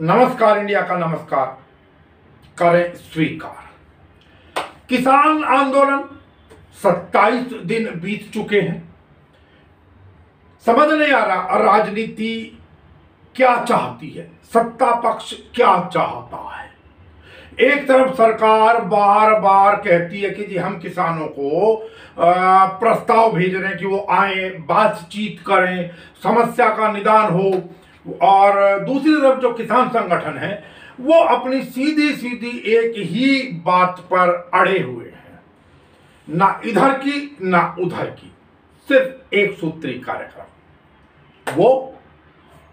नमस्कार इंडिया का नमस्कार करें स्वीकार। किसान आंदोलन 27 दिन बीत चुके हैं। समझ नहीं आ रहा राजनीति क्या चाहती है, सत्ता पक्ष क्या चाहता है। एक तरफ सरकार बार बार कहती है कि जी हम किसानों को प्रस्ताव भेज रहे हैं कि वो आए, बातचीत करें, समस्या का निदान हो, और दूसरी तरफ जो किसान संगठन है वो अपनी सीधी सीधी एक ही बात पर अड़े हुए हैं, ना इधर की ना उधर की, सिर्फ एक सूत्री कार्यक्रम, वो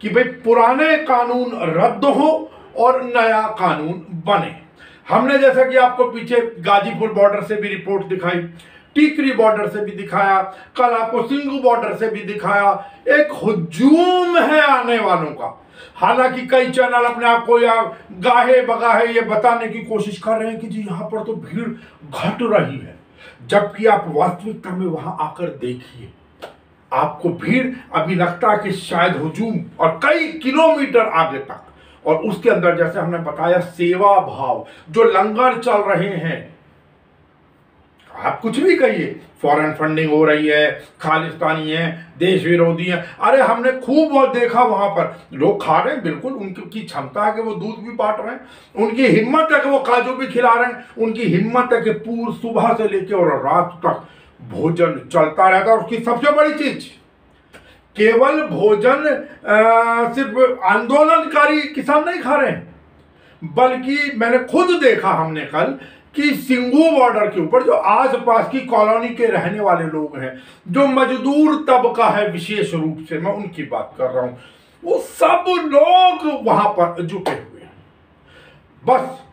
कि भाई पुराने कानून रद्द हो और नया कानून बने। हमने जैसा कि आपको पीछे गाजीपुर बॉर्डर से भी रिपोर्ट दिखाई, टीकरी बॉर्डर से भी दिखाया, कल आपको सिंगू बॉर्डर से भी दिखाया। एक हुजूम है आने वालों का। हालांकि कई चैनल अपने आप को या गाहे बगाहे ये बताने की कोशिश कर रहे हैं कि जी यहां पर तो भीड़ घट रही है, जबकि आप वास्तविकता में वहां आकर देखिए, आपको भीड़ अभी लगता है कि शायद हुजूम और कई किलोमीटर आगे तक। और उसके अंदर जैसे हमने बताया सेवा भाव, जो लंगर चल रहे हैं, आप कुछ भी कहिए, फॉरेन फंडिंग हो रही है, खालिस्तानी है, देश विरोधी है। अरे हमने खूब वो देखा, वहां पर लोग खा रहे हैं, बिल्कुल उनकी क्षमता है कि वो दूध भी बांट रहे हैं, उनकी हिम्मत है कि वो काजू भी खिला रहे हैं, उनकी हिम्मत है कि पूरी सुबह से लेकर और रात तक भोजन चलता रहता है। और उसकी सबसे बड़ी चीज, केवल भोजन सिर्फ आंदोलनकारी किसान नहीं खा रहे हैं, बल्कि मैंने खुद देखा, हमने कल, कि सिंगू बॉर्डर के ऊपर जो आसपास की कॉलोनी के रहने वाले लोग हैं, जो मजदूर तबका है विशेष रूप से, मैं उनकी बात कर रहा हूं, वो सब लोग वहां पर जुटे हुए हैं। बस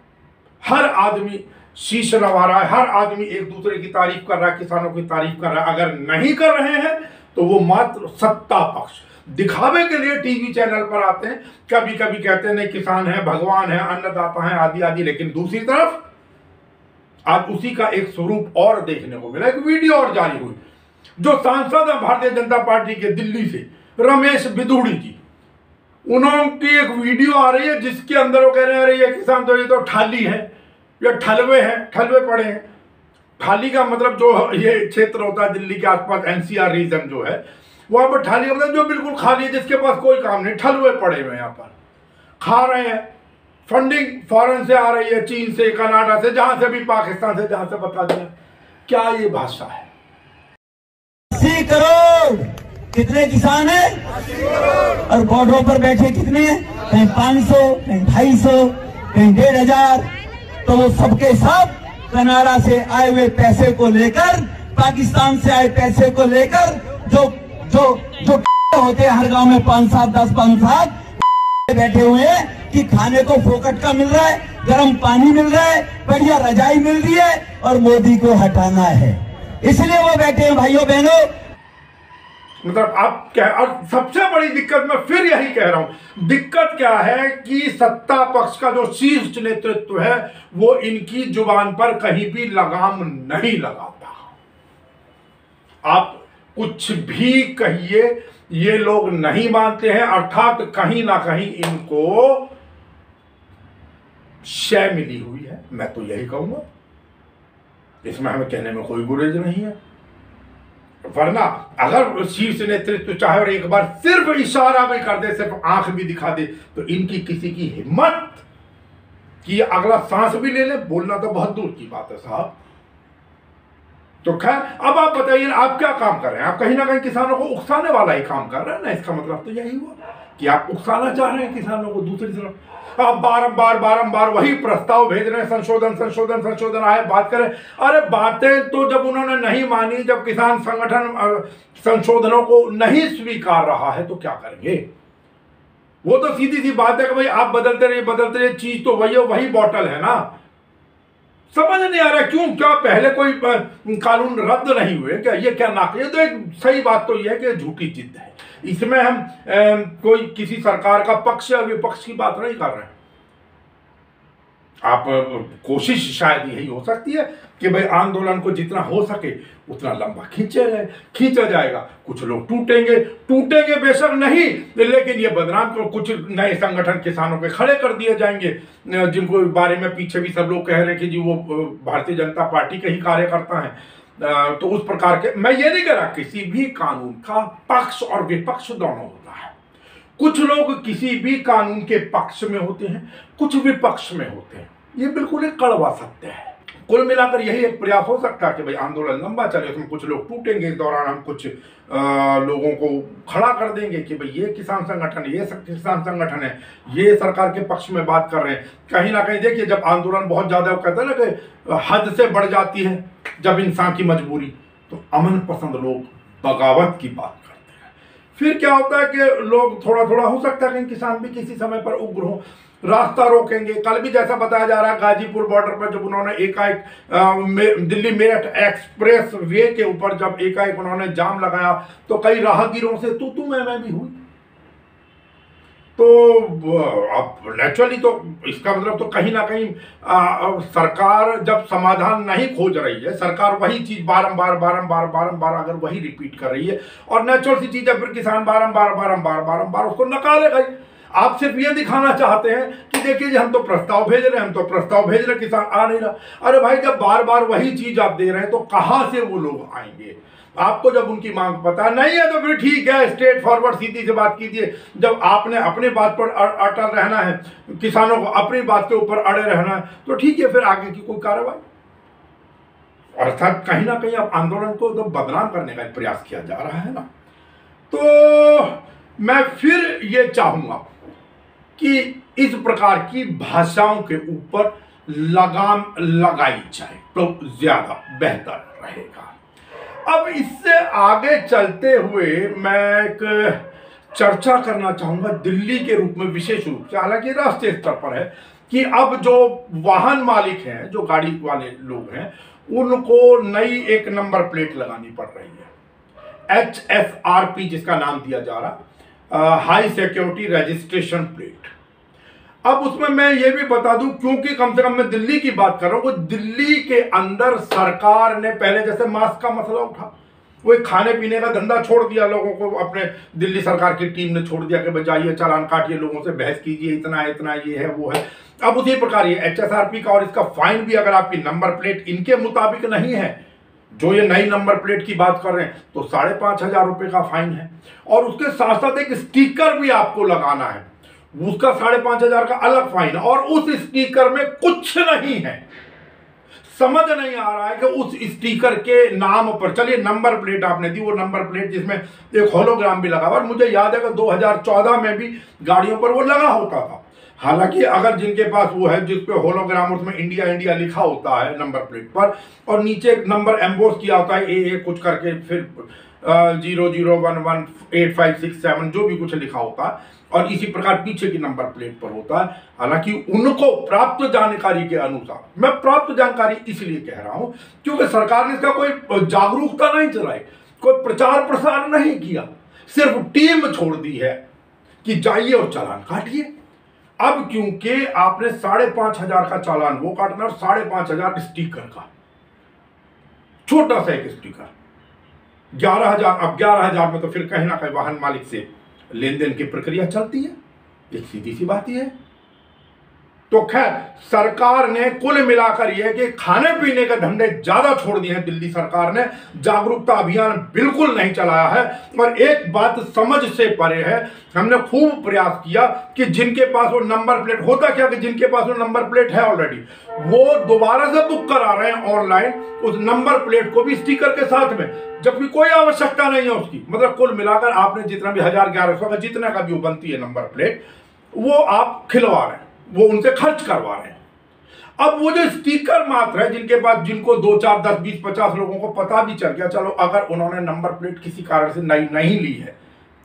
हर आदमी शीश नवा रहा है, हर आदमी एक दूसरे की तारीफ कर रहा है, किसानों की तारीफ कर रहा है। अगर नहीं कर रहे हैं तो वो मात्र सत्ता पक्ष दिखावे के लिए टीवी चैनल पर आते हैं, कभी कभी कहते हैं नहीं किसान है, भगवान है, अन्नदाता है, आदि आदि। लेकिन दूसरी तरफ आज उसी का एक स्वरूप और देखने को मिला। एक वीडियो और जारी हुई, जो सांसद है भारतीय जनता पार्टी के दिल्ली से, रमेश बिधूड़ी जी, उनकी एक वीडियो आ रही है जिसके अंदर वो कह रहे हैं अरे ये किसान तो, ये तो ठाली है, ये ठलवे हैं, ठलवे पड़े हैं। ठाली का मतलब जो ये क्षेत्र होता है दिल्ली के आसपास, एनसीआर रीजन जो है, वहां पर ठाली का मतलब जो बिल्कुल खाली है, जिसके पास कोई काम नहीं, ठलवे पड़े हुए यहाँ पर खा रहे हैं। फंडिंग फॉरेन से आ रही है, चीन से, कनाडा से, जहां से भी, पाकिस्तान से, जहां से बता दें। क्या ये भाषा है? 80 करोड़ कितने किसान हैं, और बॉर्डरों पर बैठे कितने हैं, कहीं 500, कहीं 250, कहीं 1500। तो वो सबके सब कनाडा से आए हुए पैसे को लेकर, पाकिस्तान से आए पैसे को लेकर, जो जो जो होते हैं हर गांव में 5-7, 10-5 बैठे हुए हैं कि खाने को फोकट का मिल रहा है, गर्म पानी मिल रहा है, बढ़िया रजाई मिल रही है, और मोदी को हटाना है, इसलिए वो बैठे हैं। भाइयों बहनों, मतलब आप क्या, और सबसे बड़ी दिक्कत मैं फिर यही कह रहा हूं, दिक्कत क्या है कि सत्ता पक्ष का जो शीर्ष नेतृत्व है वो इनकी जुबान पर कहीं भी लगाम नहीं लगाता। आप कुछ भी कहिए, ये लोग नहीं मानते हैं, अर्थात कहीं ना कहीं इनको शय मिली हुई है, मैं तो यही कहूंगा। इसमें हमें कहने में कोई गुरेज नहीं है, वरना अगर शीर्ष नेतृत्व चाहे और एक बार सिर्फ इशारा भी कर दे, सिर्फ आंख भी दिखा दे, तो इनकी किसी की हिम्मत कि अगला सांस भी ले ले, बोलना तो बहुत दूर की बात है साहब। तो खैर, अब आप बताइए आप क्या काम कर रहे हैं? आप कहीं ना कहीं किसानों को उकसाने वाला ही काम कर रहे हैं ना। इसका मतलब तो यही हुआ कि आप उकसाना चाह रहे हैं किसानों को। दूसरी तरफ आप बारंबार वही प्रस्ताव भेज रहे हैं, संशोधन आए, बात करें। अरे बातें तो जब उन्होंने नहीं मानी, जब किसान संगठन संशोधनों को नहीं स्वीकार रहा है, तो क्या करेंगे? वो तो सीधी सी बात है कि भाई आप बदलते रहिए, चीज तो वही बॉटल है ना। समझ नहीं आ रहा क्यों, क्या पहले कोई कानून रद्द नहीं हुए क्या? ये क्या नाक, ये तो एक सही बात तो यह है कि झूठी जिद है। इसमें हम कोई किसी सरकार का पक्ष या विपक्ष की बात नहीं कर रहे हैं। आप कोशिश शायद यही हो सकती है कि भाई आंदोलन को जितना हो सके उतना लंबा खींचा जाएगा। कुछ लोग टूटेंगे बेशक नहीं, लेकिन ये बदनाम को कुछ नए संगठन किसानों के खड़े कर दिए जाएंगे, जिनको बारे में पीछे भी सब लोग कह रहे हैं कि जी वो भारतीय जनता पार्टी के ही कार्यकर्ता हैं। तो उस प्रकार के, मैं ये नहीं कह रहा, किसी भी कानून का पक्ष और विपक्ष दोनों होता है। कुछ लोग किसी भी कानून के पक्ष में होते हैं, कुछ विपक्ष में होते हैं, ये बिल्कुल एक कड़वा सत्य है। कुल मिलाकर यही एक प्रयास हो सकता है कि भाई आंदोलन लंबा चले, उसमें कुछ लोग टूटेंगे, इस दौरान हम कुछ लोगों को खड़ा कर देंगे कि भाई ये किसान संगठन, ये किसान संगठन है, ये सरकार के पक्ष में बात कर रहे हैं। कहीं ना कहीं देखिए, जब आंदोलन बहुत ज्यादा, कहते हैं ना कि हद से बढ़ जाती है जब इंसान की मजबूरी, तो अमन पसंद लोग बगावत की बात करते हैं। फिर क्या होता है कि लोग थोड़ा हो सकता है कि किसान भी किसी समय पर उग्र हो, रास्ता रोकेंगे। कल भी जैसा बताया जा रहा है, गाजीपुर बॉर्डर पर जब उन्होंने एकाएक दिल्ली मेरठ एक्सप्रेस वे के ऊपर जब एकाएक उन्होंने जाम लगाया, तो कई राहगीरों से तू मैं भी हुई। तो अब नेचुरली तो इसका मतलब तो कहीं ना कहीं सरकार जब समाधान नहीं खोज रही है, सरकार वही चीज बारंबार अगर वही रिपीट कर रही है, और नेचुरल सी चीज है, फिर किसान बारंबार उसको नकारेगा ही। आप सिर्फ ये दिखाना चाहते हैं कि देखिए जी हम तो प्रस्ताव भेज रहे हैं, किसान आ नहीं रहा। अरे भाई, जब बार वही चीज आप दे रहे हैं तो कहां से वो लोग आएंगे? आपको जब उनकी मांग पता नहीं है तो फिर ठीक है, स्ट्रेट फॉरवर्ड सीधी से बात कीजिए। जब आपने अपनी बात पर अटल रहना है, किसानों को अपनी बात के ऊपर अड़े रहना है, तो ठीक है, फिर आगे की कोई कार्रवाई। अर्थात कहीं ना कहीं अब आंदोलन को तो बदनाम करने का प्रयास किया जा रहा है ना। तो मैं फिर ये चाहूंगा कि इस प्रकार की भाषाओं के ऊपर लगाम लगाई जाए तो ज्यादा बेहतर रहेगा। अब इससे आगे चलते हुए मैं एक चर्चा करना चाहूंगा दिल्ली के रूप में, विशेष रूप से, हालांकि राष्ट्रीय स्तर पर है, कि अब जो वाहन मालिक हैं, जो गाड़ी वाले लोग हैं, उनको नई एक नंबर प्लेट लगानी पड़ रही है, HSRP जिसका नाम दिया जा रहा, हाई सिक्योरिटी रजिस्ट्रेशन प्लेट। अब उसमें मैं ये भी बता दूं, क्योंकि कम से कम मैं दिल्ली की बात कर रहा हूं, दिल्ली के अंदर सरकार ने पहले जैसे मास्क का मसला उठा, वो खाने पीने का धंधा छोड़ दिया लोगों को, अपने दिल्ली सरकार की टीम ने छोड़ दिया कि बजाइए चालान काटिए, लोगों से बहस कीजिए, इतना ये है वो है। अब उसी प्रकार ये HSRP का और इसका फाइन भी, अगर आपकी नंबर प्लेट इनके मुताबिक नहीं है, जो ये नई नंबर प्लेट की बात कर रहे हैं, तो 5,500 रुपए का फाइन है। और उसके साथ साथ एक स्टिकर भी आपको लगाना है, उसका 5,500 का अलग फाइन, और उस स्टिकर में कुछ नहीं है। समझ नहीं आ रहा है कि उस स्टिकर के नाम पर, चलिए नंबर प्लेट आपने दी, वो नंबर प्लेट जिसमें एक होलोग्राम भी लगा हुआ, और मुझे याद है कि 2014 में भी गाड़ियों पर वो लगा होता था। हालांकि अगर जिनके पास वो है जिस पे होलोग्राम, उसमें इंडिया लिखा होता है नंबर प्लेट पर, और नीचे एक नंबर एम्बोस किया होता है, AA कुछ करके, फिर 00118567 जो भी कुछ लिखा होता है, और इसी प्रकार पीछे की नंबर प्लेट पर होता है। हालांकि उनको प्राप्त जानकारी के अनुसार, मैं प्राप्त जानकारी इसलिए कह रहा हूं क्योंकि सरकार ने इसका कोई जागरूकता नहीं चलाई, कोई प्रचार प्रसार नहीं किया, सिर्फ टीम छोड़ दी है कि जाइए और चालान काटिए। अब क्योंकि आपने 5,500 का चालान वो काटना, और 5,500 स्टिकर का, छोटा सा एक स्टिकर 11,000। अब 11,000 में तो फिर कहीं ना कहीं वाहन मालिक से लेन देन की प्रक्रिया चलती है, एक सीधी सी बात ही है। तो खैर, सरकार ने कुल मिलाकर यह कि खाने पीने के धंधे ज्यादा छोड़ दिए हैं दिल्ली सरकार ने, जागरूकता अभियान बिल्कुल नहीं चलाया है। और एक बात समझ से परे है, हमने खूब प्रयास किया कि जिनके पास वो नंबर प्लेट, होता क्या कि जिनके पास वो नंबर प्लेट है ऑलरेडी, वो दोबारा से बुक करा रहे हैं ऑनलाइन उस नंबर प्लेट को भी स्टिकर के साथ में, जबकि कोई आवश्यकता नहीं है उसकी। मतलब कुल मिलाकर आपने जितना भी 1,000-1,100 का जितना का भी वो बनती है नंबर प्लेट, वो आप खिलवा रहे हैं, वो उनसे खर्च करवा रहे हैं। अब वो जो स्टिकर मात्र है, जिनके पास, जिनको 2, 4, 10, 20, 50 लोगों को पता भी चल गया, चलो अगर उन्होंने नंबर प्लेट किसी कारण से नहीं ली है,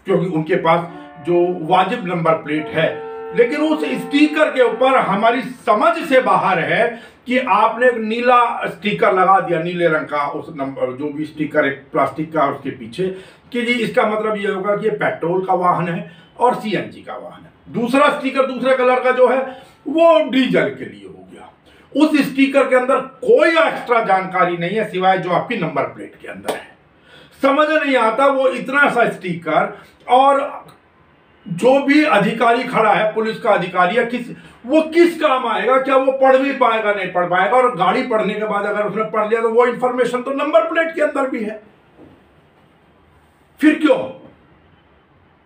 क्योंकि उनके पास जो वाजिब नंबर प्लेट है, लेकिन उस स्टिकर के ऊपर हमारी समझ से बाहर है कि आपने एक नीला स्टिकर लगा दिया, नीले रंग का, उस नंबर जो भी स्टिकर एक प्लास्टिक का उसके पीछे, कि जी इसका मतलब ये होगा कि ये पेट्रोल का वाहन है, और सीएनजी का वाहन है। दूसरा स्टिकर दूसरे कलर का जो है वो डीजल के लिए हो गया। उस स्टिकर के अंदर कोई एक्स्ट्रा जानकारी नहीं है सिवाय जो आपकी नंबर प्लेट के अंदर है। समझ नहीं आता वो इतना सा स्टिकर, और जो भी अधिकारी खड़ा है, पुलिस का अधिकारी है, वो किस काम आएगा? क्या वो पढ़ भी पाएगा? नहीं पढ़ पाएगा। और गाड़ी पढ़ने के बाद अगर उसने पढ़ लिया तो वो इंफॉर्मेशन तो नंबर प्लेट के अंदर भी है। फिर क्यों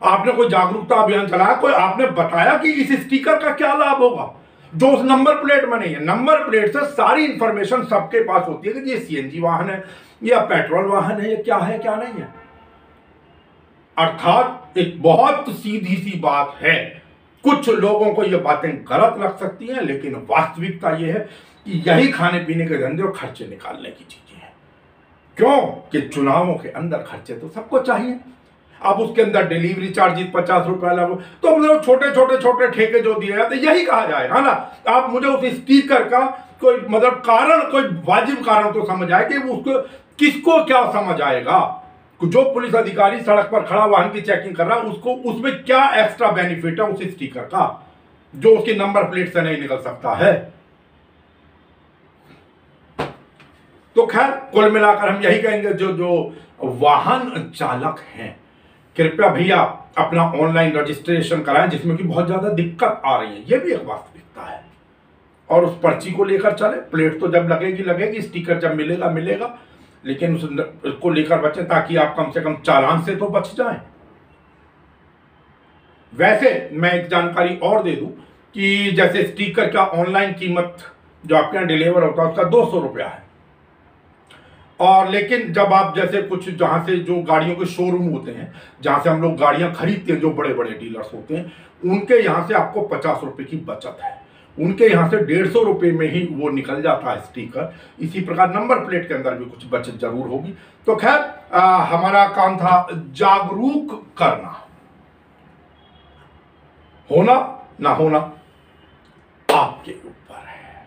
आपने कोई जागरूकता अभियान चलाया? कोई आपने बताया कि इस स्टिकर का क्या लाभ होगा जो उस नंबर प्लेट में नहीं है? नंबर प्लेट से सारी इंफॉर्मेशन सबके पास होती है कि ये सीएनजी वाहन है या पेट्रोल वाहन है, ये क्या है क्या नहीं है। अर्थात एक बहुत सीधी सी बात है। कुछ लोगों को ये बातें गलत लग सकती हैं, लेकिन वास्तविकता ये है कि यही खाने पीने के धंधे और खर्चे निकालने की चीजें हैं। क्यों कि चुनावों के अंदर खर्चे तो सबको चाहिए। अब उसके अंदर डिलीवरी चार्जेस 50 रुपए लगो, तो मतलब छोटे ठेके जो दिए जाते यही कहा जाएगा ना। आप मुझे उस स्टिकर का कोई मतलब कारण, कोई वाजिब कारण तो समझ आए कि उसको किसको क्या समझ आएगा। जो पुलिस अधिकारी सड़क पर खड़ा वाहन की चेकिंग कर रहा है उसको उसमें क्या एक्स्ट्रा बेनिफिट है उस स्टिकर का जो उसकी नंबर प्लेट से नहीं निकल सकता है। तो खैर कुल मिलाकर हम यही कहेंगे, जो वाहन चालक हैं कृपया भैया अपना ऑनलाइन रजिस्ट्रेशन कराएं, जिसमें कि बहुत ज्यादा दिक्कत आ रही है। यह भी एक वास्तविकता है। और उस पर्ची को लेकर चले। प्लेट तो जब लगेगी, स्टिकर जब मिलेगा, लेकिन उसको लेकर बचें ताकि आप कम से कम चालान से तो बच जाएं। वैसे मैं एक जानकारी और दे दूं कि जैसे स्टिकर का ऑनलाइन कीमत जो आपके यहाँ डिलीवर होता है उसका 200 रुपया है। और लेकिन जब आप जैसे कुछ जहां से जो गाड़ियों के शोरूम होते हैं, जहां से हम लोग गाड़ियां खरीदते हैं, जो बड़े बड़े डीलर्स होते हैं, उनके यहां से आपको 50 रुपए की बचत है। उनके यहाँ से 150 रुपये में ही वो निकल जाता है स्टिकर। इसी प्रकार नंबर प्लेट के अंदर भी कुछ बचत जरूर होगी। तो खैर हमारा काम था जागरूक करना। होना ना होना आपके ऊपर है,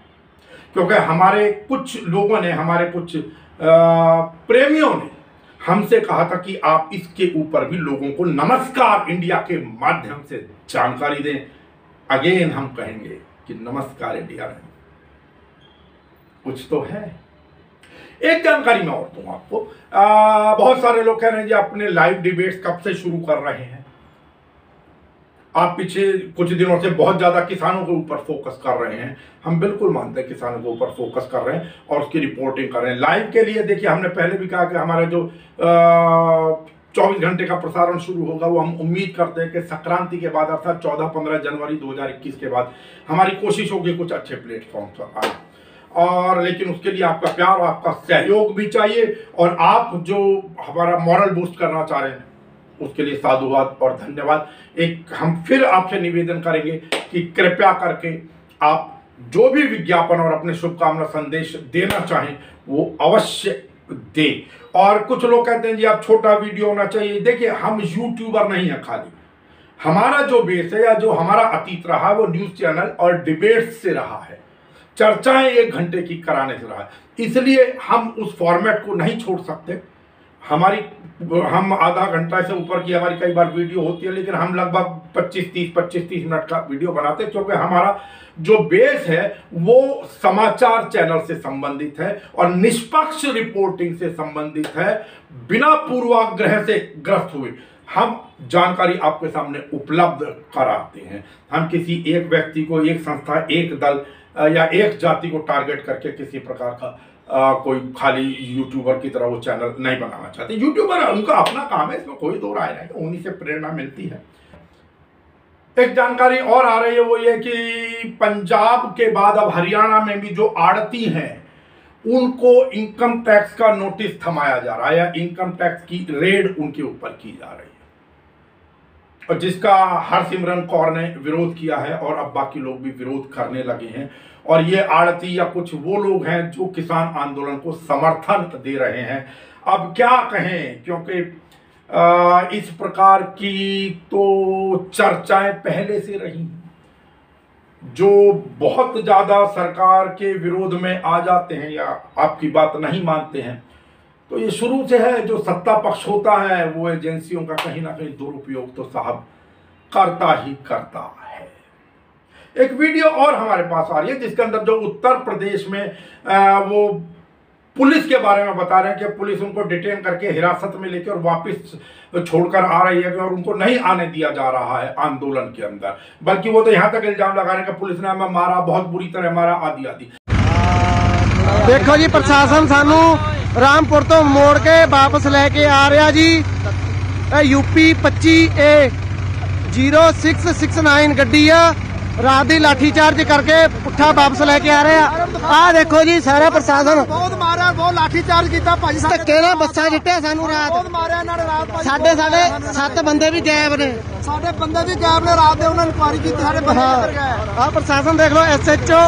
क्योंकि हमारे कुछ लोगों ने, हमारे कुछ प्रेमियों ने हमसे कहा था कि आप इसके ऊपर भी लोगों को नमस्कार इंडिया के माध्यम से जानकारी दें। अगेन हम कहेंगे कि नमस्कार इंडिया में कुछ तो है। एक जानकारी मैं और दूं आपको। बहुत सारे लोग कह रहे हैं जी अपने लाइव डिबेट्स कब से शुरू कर रहे हैं। आप पीछे कुछ दिनों से बहुत ज्यादा किसानों के ऊपर फोकस कर रहे हैं। हम बिल्कुल मानते हैं किसानों के ऊपर फोकस कर रहे हैं और उसकी रिपोर्टिंग कर रहे हैं। लाइव के लिए देखिए हमने पहले भी कहा कि हमारा जो 24 घंटे का प्रसारण शुरू होगा वो हम उम्मीद करते हैं कि संक्रांति के बाद अर्थात 14-15 जनवरी 2021 के बाद हमारी कोशिश होगी कुछ अच्छे प्लेटफॉर्म पर आए। और लेकिन उसके लिए आपका प्यार और आपका सहयोग भी चाहिए, और आप जो हमारा मॉरल बूस्ट करना चाह रहे हैं उसके लिए साधुवाद और धन्यवाद। एक हम फिर आपसे निवेदन करेंगे कि कृपया करके आप जो भी विज्ञापन और अपने शुभकामना संदेश देना चाहें वो अवश्य दें। और कुछ लोग कहते हैं जी आप छोटा वीडियो होना चाहिए। देखिए हम यूट्यूबर नहीं है खाली, हमारा जो बेस है या जो हमारा अतीत रहा है वो न्यूज चैनल और डिबेट से रहा है, चर्चाएं 1 घंटे की कराने से रहा है। इसलिए हम उस फॉर्मेट को नहीं छोड़ सकते। हम आधा घंटा से ऊपर की हमारी कई बार वीडियो होती है, लेकिन हम लगभग 25-30 मिनट का वीडियो बनाते हैं, क्योंकि हमारा जो बेस है वो समाचार चैनल से संबंधित है और निष्पक्ष रिपोर्टिंग से संबंधित है। बिना पूर्वाग्रह से ग्रस्त हुए हम जानकारी आपके सामने उपलब्ध कराते हैं। हम किसी एक व्यक्ति को, एक संस्था, एक दल या एक जाति को टारगेट करके किसी प्रकार का कोई खाली यूट्यूबर की तरह वो चैनल नहीं बनाना चाहते। यूट्यूबर उनका अपना काम है, इसमें कोई दो राय नहीं, उन्हीं से प्रेरणा मिलती है। एक जानकारी और आ रही है वो ये कि पंजाब के बाद अब हरियाणा में भी जो आड़ती हैं उनको इनकम टैक्स का नोटिस थमाया जा रहा है या इनकम टैक्स की रेड उनके ऊपर की जा रही है, और जिसका हरसिमरत कौर ने विरोध किया है और अब बाकी लोग भी विरोध करने लगे हैं। और ये आड़ती या कुछ वो लोग हैं जो किसान आंदोलन को समर्थन दे रहे हैं। अब क्या कहें, क्योंकि इस प्रकार की तो चर्चाएं पहले से रही, जो बहुत ज्यादा सरकार के विरोध में आ जाते हैं या आपकी बात नहीं मानते हैं, तो ये शुरू से है। जो सत्ता पक्ष होता है वो एजेंसियों का कहीं ना कहीं दुरुपयोग तो साहब करता ही करता है। एक वीडियो और हमारे पास आ रही है जिसके अंदर जो उत्तर प्रदेश में वो पुलिस के बारे में बता रहे हैं कि पुलिस उनको डिटेन करके हिरासत में लेकर और वापस छोड़कर आ रही है और उनको नहीं आने दिया जा रहा है आंदोलन के अंदर, बल्कि वो तो यहां तक इल्जाम लगा रहे हैं कि पुलिस ने हमें मारा, बहुत बुरी तरह मारा, आदि आदि। देखो जी, प्रशासन सानू रामपुर तो मोड़ के वापस लेके आ रहा जी। यूपी 25A 0669 गड्डी आ, रात दी लाठी चार्ज करके पुट्ठा वापस लेके आ रहे हैं। आ देखो जी, सारा प्रशासन बहुत मारा, बहुत लाठी चार्ज किया भाजी साहब, धक्के नाल बस्सां जिੱਟਿਆ सानू रात। बहुत मारा इन्होंने रात। साढ़े 7 बंदे भी गैब ने, साढ़े बंदे भी गैब ने रात। उन्होंने इंक्वायरी की, सारे बंदे किधर गए। आ प्रशासन देख लो, SHO।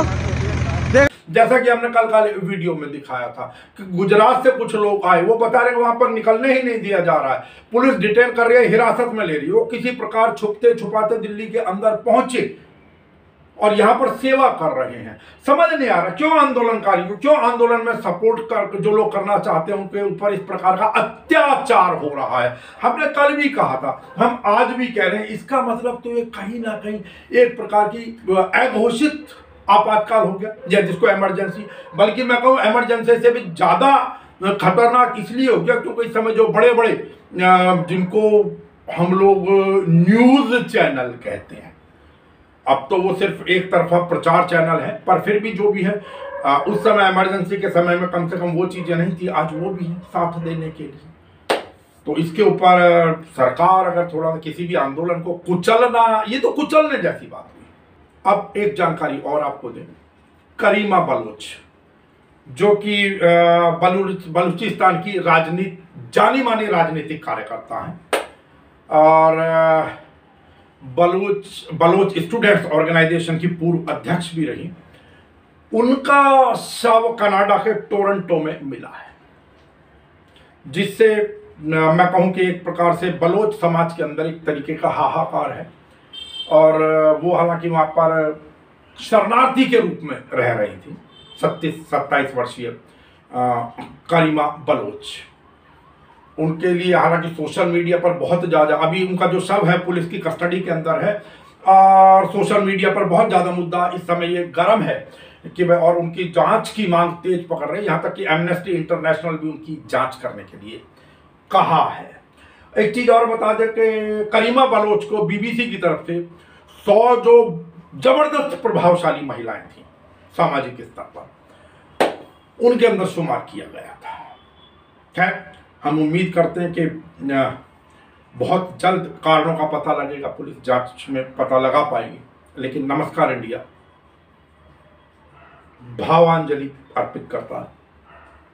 जैसा कि हमने कल वीडियो में दिखाया था कि गुजरात से कुछ लोग आए, वो बता रहे हैं वहां पर निकलने ही नहीं दिया जा रहा है, पुलिस डिटेन कर रही है, हिरासत में ले रही है। वो किसी प्रकार छुपते छुपाते दिल्ली के अंदर पहुंचे और यहां पर सेवा कर रहे हैं। समझ नहीं आ रहा क्यों आंदोलनकारियों, क्यों आंदोलन में सपोर्ट कर जो लोग करना चाहते हैं उनके ऊपर इस प्रकार का अत्याचार हो रहा है। हमने कल भी कहा था, हम आज भी कह रहे हैं, इसका मतलब तो ये कहीं ना कहीं एक प्रकार की अघोषित आपातकाल हो गया, या जिसको इमरजेंसी, बल्कि मैं कहूँ इमरजेंसी से भी ज्यादा खतरनाक इसलिए हो गया क्योंकि इस समय जो बड़े बड़े जिनको हम लोग न्यूज चैनल कहते हैं, अब तो वो सिर्फ एक तरफा प्रचार चैनल है, पर फिर भी जो भी है उस समय इमरजेंसी के समय में कम से कम वो चीजें नहीं थी, आज वो भी है साथ देने के लिए। तो इसके ऊपर सरकार अगर थोड़ा किसी भी आंदोलन को कुचलना, ये तो कुचलने जैसी बात हुई। अब एक जानकारी और आपको दें, करीमा बलोच जो कि बलूचिस्तान की जानी मानी राजनीतिक कार्यकर्ता हैं और बलोच स्टूडेंट्स ऑर्गेनाइजेशन की पूर्व अध्यक्ष भी रही, उनका शव कनाडा के टोरंटो में मिला है, जिससे मैं कहूं कि एक प्रकार से बलोच समाज के अंदर एक तरीके का हाहाकार है। और वो हालांकि वहां पर शरणार्थी के रूप में रह रही थी 27 वर्षीय करीमा बलोच। उनके लिए हालांकि सोशल मीडिया पर बहुत ज़्यादा, अभी उनका जो शव है पुलिस की कस्टडी के अंदर है और सोशल मीडिया पर बहुत ज़्यादा मुद्दा इस समय ये गर्म है कि वह, और उनकी जांच की मांग तेज पकड़ रही है, यहाँ तक कि एमनेस्टी इंटरनेशनल भी उनकी जांच करने के लिए कहा है। एक चीज और बता दें कि करीमा बलोच को बीबीसी की तरफ से 100 जो जबरदस्त प्रभावशाली महिलाएं थी सामाजिक स्तर पर, उनके अंदर शुमार किया गया था। खैर, हम उम्मीद करते हैं कि बहुत जल्द कारणों का पता लगेगा, पुलिस जांच में पता लगा पाएगी। लेकिन नमस्कार इंडिया भावांजलि अर्पित करता है,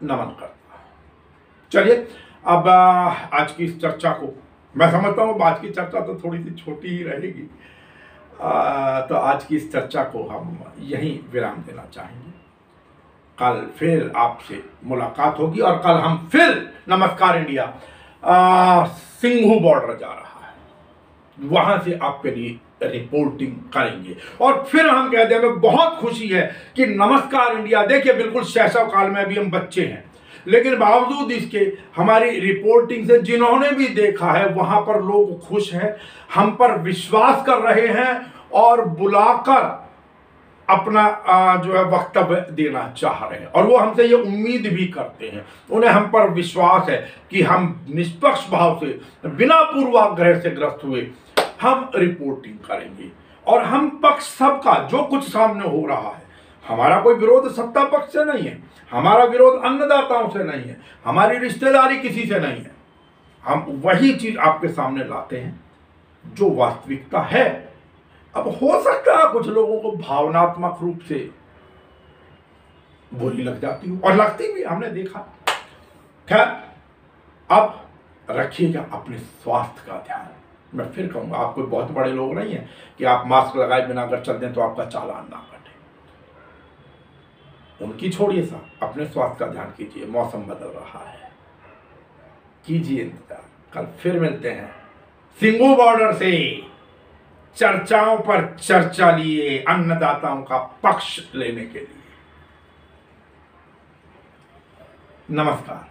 नमन करता है। चलिए अब आज की इस चर्चा को, मैं समझता हूँ आज की चर्चा तो थोड़ी सी छोटी ही रहेगी, तो आज की इस चर्चा को हम यहीं विराम देना चाहेंगे। कल फिर आपसे मुलाकात होगी और कल हम फिर नमस्कार इंडिया सिंघू बॉर्डर जा रहा है, वहां से आपके लिए रिपोर्टिंग करेंगे। और फिर हम कहते हैं हमें बहुत खुशी है कि नमस्कार इंडिया, देखिए बिल्कुल शैशव काल में अभी हम बच्चे हैं, लेकिन बावजूद इसके हमारी रिपोर्टिंग से जिन्होंने भी देखा है वहां पर लोग खुश हैं, हम पर विश्वास कर रहे हैं और बुलाकर अपना जो है वक्तव्य देना चाह रहे हैं, और वो हमसे ये उम्मीद भी करते हैं, उन्हें हम पर विश्वास है कि हम निष्पक्ष भाव से बिना पूर्वाग्रह से ग्रस्त हुए हम रिपोर्टिंग करेंगे। और हम पक्ष सबका जो कुछ सामने हो रहा है, हमारा कोई विरोध सत्ता पक्ष से नहीं है, हमारा विरोध अन्नदाताओं से नहीं है, हमारी रिश्तेदारी किसी से नहीं है, हम वही चीज आपके सामने लाते हैं जो वास्तविकता है। अब हो सकता है कुछ लोगों को भावनात्मक रूप से बुरी लग जाती हो, और लगती भी, हमने देखा। खैर, अब रखिएगा अपने स्वास्थ्य का ध्यान। मैं फिर कहूंगा, आप कोई बहुत बड़े लोग नहीं हैं कि आप मास्क लगाए बिना अगर चल दें तो आपका चालान ना कटे। उनकी छोड़िए साहब, अपने स्वास्थ्य का ध्यान कीजिए। मौसम बदल रहा है, कीजिए इंतजार। कल फिर मिलते हैं सिंघू बॉर्डर से चर्चाओं पर चर्चा लिए, अन्नदाताओं का पक्ष लेने के लिए। नमस्कार।